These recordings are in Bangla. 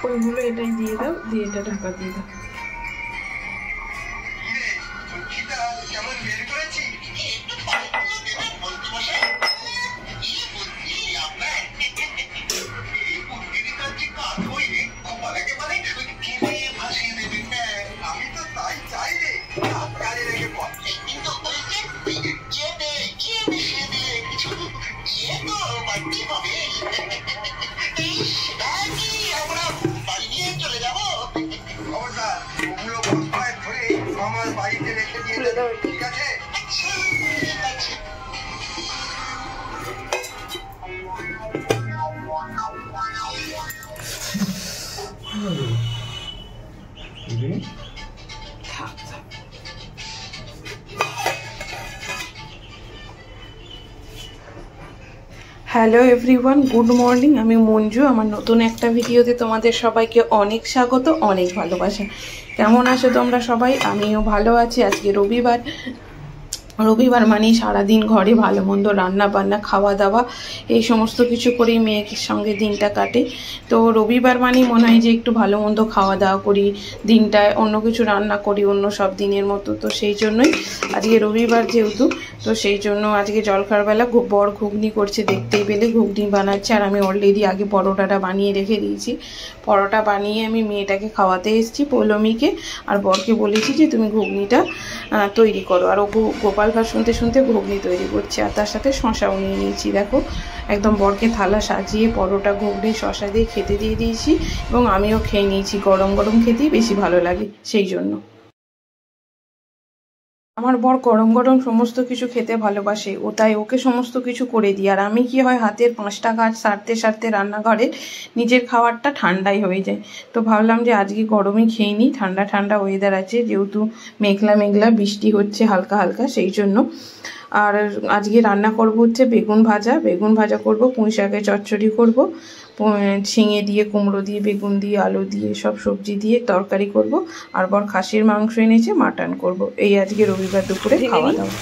ওইগুলো এটাই দিয়ে দাও, দিয়ে এটা ঢাকা দিয়ে দাও। Hello everyone, good morning. আমি মঞ্জু। আমার নতুন একটা ভিডিওতে তোমাদের সবাইকে অনেক স্বাগত, অনেক ভালোবাসা। কেমন আছো তোমরা সবাই? আমিও ভালো আছি। আজকে রবিবার মানেই সারাদিন ঘরে ভালো মন্দ রান্না বান্না খাওয়া দাওয়া এই সমস্ত কিছু করেই মেয়ের সঙ্গে দিনটা কাটে। তো রবিবার মানেই মনে হয় যে একটু ভালো মন্দ খাওয়া দাওয়া করি, দিনটায় অন্য কিছু রান্না করি অন্য সব দিনের মতো। তো সেই জন্যই আজকে রবিবার যেহেতু, তো সেই জন্য আজকে জলখাবারবেলা বর ঘুগনি করছে, দেখতেই পেলে ঘুগনি বানাচ্ছে। আর আমি অলরেডি আগে পরোটাটা বানিয়ে রেখে দিয়েছি। পরোটা বানিয়ে আমি মেয়েটাকে খাওয়াতে এসেছি, পৌলমীকে। আর বরকে বলেছি যে তুমি ঘুগনিটা তৈরি করো। আর ও গোপাল ভাত শুনতে শুনতে ঘুগনি তৈরি করছে। আর তার সাথে শশাও নিয়ে নিয়েছি। দেখো একদম বরকে থালা সাজিয়ে পরোটা ঘুগনি শশা দিয়ে খেতে দিয়ে দিয়েছি, এবং আমিও খেয়ে নিয়েছি। গরম গরম খেতেই বেশি ভালো লাগে সেই জন্য। আমার বর গরম গরম সমস্ত কিছু খেতে ভালোবাসে, ও তাই ওকে সমস্ত কিছু করে দিই। আর আমি কি হয়, হাতের 5টা কাজ সারতে সারতে রান্নাঘরে নিজের খাবারটা ঠান্ডাই হয়ে যায়। তো ভাবলাম যে আজকে গরমই খেয়ে নিই, ঠান্ডা ঠান্ডা ওয়েদার আছে, যেহেতু মেঘলা মেঘলা বৃষ্টি হচ্ছে হালকা হালকা, সেই জন্য। আর আজকে রান্না করব হচ্ছে বেগুন ভাজা করব, পুঁই শাকের চচ্চড়ি করব, ঝিঙে দিয়ে কুমড়ো দিয়ে বেগুন দিয়ে আলু দিয়ে সব সবজি দিয়ে তরকারি করব। আর বর খাসির মাংস এনেছে, মাটন করব। এই আজকে রবিবার দুপুরে খাওয়া দাওয়া।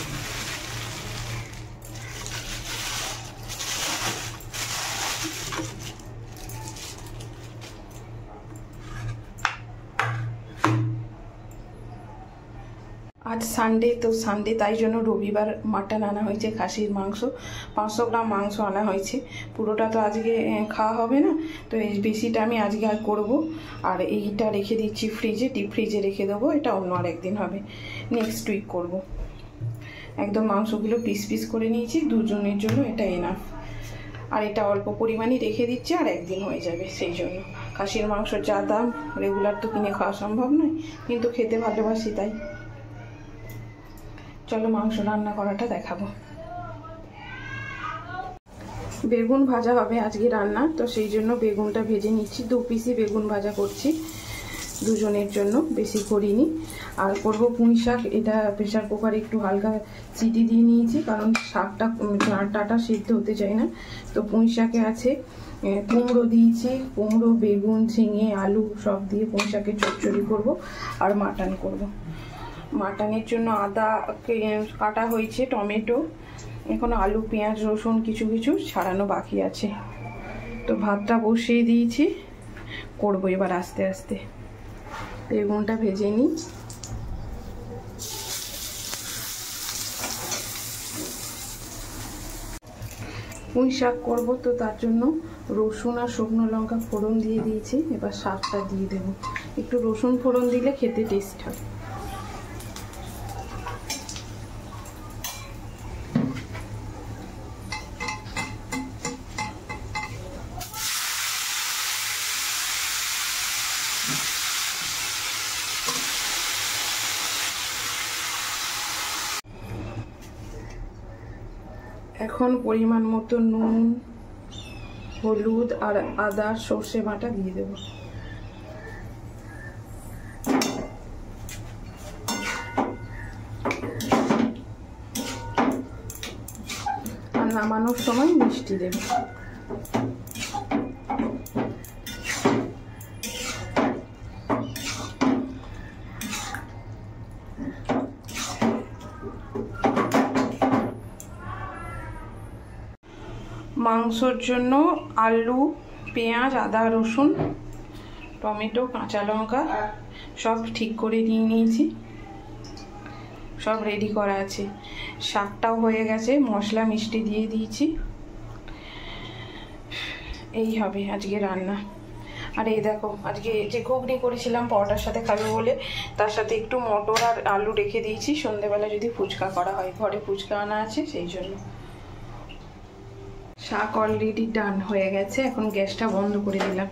আজ সানডে, তো সানডে তাই জন্য রবিবার মাটন আনা হয়েছে, খাসির মাংস 500 গ্রাম মাংস আনা হয়েছে। পুরোটা তো আজকে খাওয়া হবে না, তো এই বেশিটা আমি আজকে আর করবো। আর এইটা রেখে দিচ্ছি ফ্রিজে, ডিপ ফ্রিজে রেখে দেবো। এটা অন্য আর একদিন হবে, নেক্সট উইক করব। একদম মাংসগুলো পিস পিস করে নিয়েছি, দুজনের জন্য এটা এনাফ। আর এটা অল্প পরিমাণই রেখে দিচ্ছি, আর একদিন হয়ে যাবে। সেই জন্য খাসির মাংস যা দাম, রেগুলার তো কিনে খাওয়া সম্ভব নয়, কিন্তু খেতে ভালোবাসি তাই। চলো মাংস রান্না করাটা দেখাবো। বেগুন ভাজা হবে আজকে রান্না, তো সেই জন্য বেগুনটা ভেজে নিচ্ছি। 2 পিসই বেগুন ভাজা করছি দুজনের জন্য, বেশি করিনি। আর করব পুঁই শাক। এটা প্রেশার কুকারে একটু হালকা সিটি দিয়ে নিয়েছি, কারণ শাকটা ডাঁটাটা সিদ্ধ হতে চায় না। তো পুঁই শাকে আছে কুমড়ো দিয়েছি, কুমড়ো বেগুন ঝিঙে আলু সব দিয়ে পুঁই শাকের চচ্চড়ি করব। আর মাটন করব। মাটনের জন্য আদা কাটা হয়েছে, টমেটো, এখন আলু পেঁয়াজ রসুন কিছু কিছু ছাড়ানো বাকি আছে। তো ভাতটা বসিয়ে দিয়েছি, করবো এবার আস্তে আস্তে। বেগুনটা ভেজে নিই। পুঁই শাক করবো, তো তার জন্য রসুন আর শুকনো লঙ্কা ফোড়ন দিয়ে দিয়েছি। এবার শাকটা দিয়ে দেবো। একটু রসুন ফোড়ন দিলে খেতে টেস্ট হয়। এখন পরিমাণ মতো নুন, হলুদ আর আদা সর্ষে বাটা দিয়ে দেব। আর নামানোর সময় মিষ্টি দেব। মাংসর জন্য আলু পেঁয়াজ আদা রসুন টমেটো, কাঁচা লঙ্কা সব ঠিক করে নিয়ে নিয়েছি, সব রেডি করা আছে। শাকটাও হয়ে গেছে, মশলা মিষ্টি দিয়ে দিয়েছি। এই হবে আজকে রান্না। আর এই দেখো আজকে যে ঘুগনি করেছিলাম পরোটার সাথে খাবে বলে, তার সাথে একটু মটর আর আলু রেখে দিয়েছি, সন্ধ্যেবেলা যদি ফুচকা করা হয়। ঘরে ফুচকা আনা আছে সেই জন্য। শাক অলরেডি ডান হয়ে গেছে, এখন গ্যাসটা বন্ধ করে দিলাম।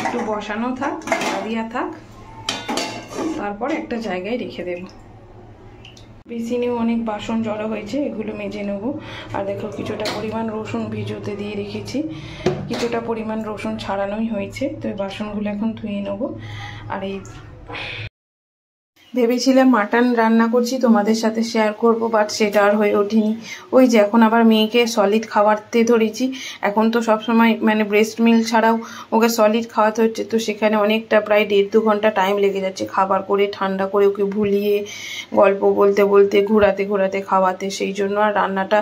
একটু বসানো থাক, দিয়া থাক, তারপর একটা জায়গায় রেখে দেব। বেসিনেও অনেক বাসন জড়ো হয়েছে, এগুলো মেজে নেব। আর দেখো কিছুটা পরিমাণ রসুন ভিজোতে দিয়ে রেখেছি, কিছুটা পরিমাণ রসুন ছাড়ানোই হয়েছে। তো এই বাসনগুলো এখন ধুয়ে নেব। আর এই ভেবেছিলাম মাটন রান্না করছি তোমাদের সাথে শেয়ার করব, বাট সেটা আর হয়ে ওঠেনি। ওই যে এখন আবার মেয়েকে সলিড খাওয়াতে ধরেছি। এখন তো সবসময় মানে ব্রেস্ট মিল্ক ছাড়াও ওকে সলিড খাওয়াতে হচ্ছে, তো সেখানে অনেকটা প্রায় 1.5-2 ঘন্টা টাইম লেগে যাচ্ছে খাবার করে ঠান্ডা করে ওকে ভুলিয়ে গল্প বলতে বলতে ঘোরাতে ঘোরাতে খাওয়াতে। সেই জন্য আর রান্নাটা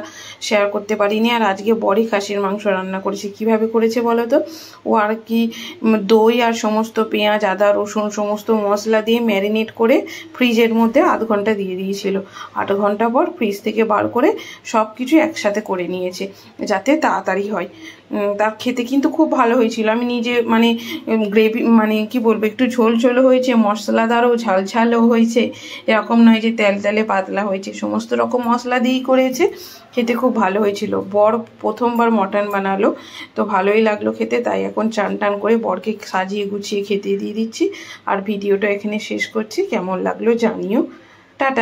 শেয়ার করতে পারিনি। আর আজকে বড়ি খাসির মাংস রান্না করেছি। কিভাবে করেছে বলো তো? ও আর কি দই আর সমস্ত পেঁয়াজ, আদা, রসুন সমস্ত মশলা দিয়ে ম্যারিনেট করে ফ্রিজের মধ্যে 1/2 ঘন্টা দিয়ে দিয়েছিল। 8 ঘন্টা পর ফ্রিজ থেকে বার করে সব কিছু একসাথে করে নিয়েছে যাতে তাড়াতাড়ি হয়। তার খেতে কিন্তু খুব ভালো হয়েছিল। আমি নিজে মানে গ্রেভি মানে কি বলবো, একটু ঝোল ঝোলও হয়েছে, মশলাদারও ঝাল ঝালও হয়েছে, এরকম নয় যে তেল তেলে পাতলা হয়েছে। সমস্ত রকম মশলা দিয়েই করেছে, খেতে খুব ভালো হয়েছিল। বর প্রথমবার মটন বানালো, তো ভালোই লাগলো খেতে। তাই এখন চান টান করে বরকে সাজিয়ে গুছিয়ে খেতে দিয়ে দিচ্ছি। আর ভিডিওটা এখানে শেষ করছি। কেমন লাগলো জানিও। টাটা।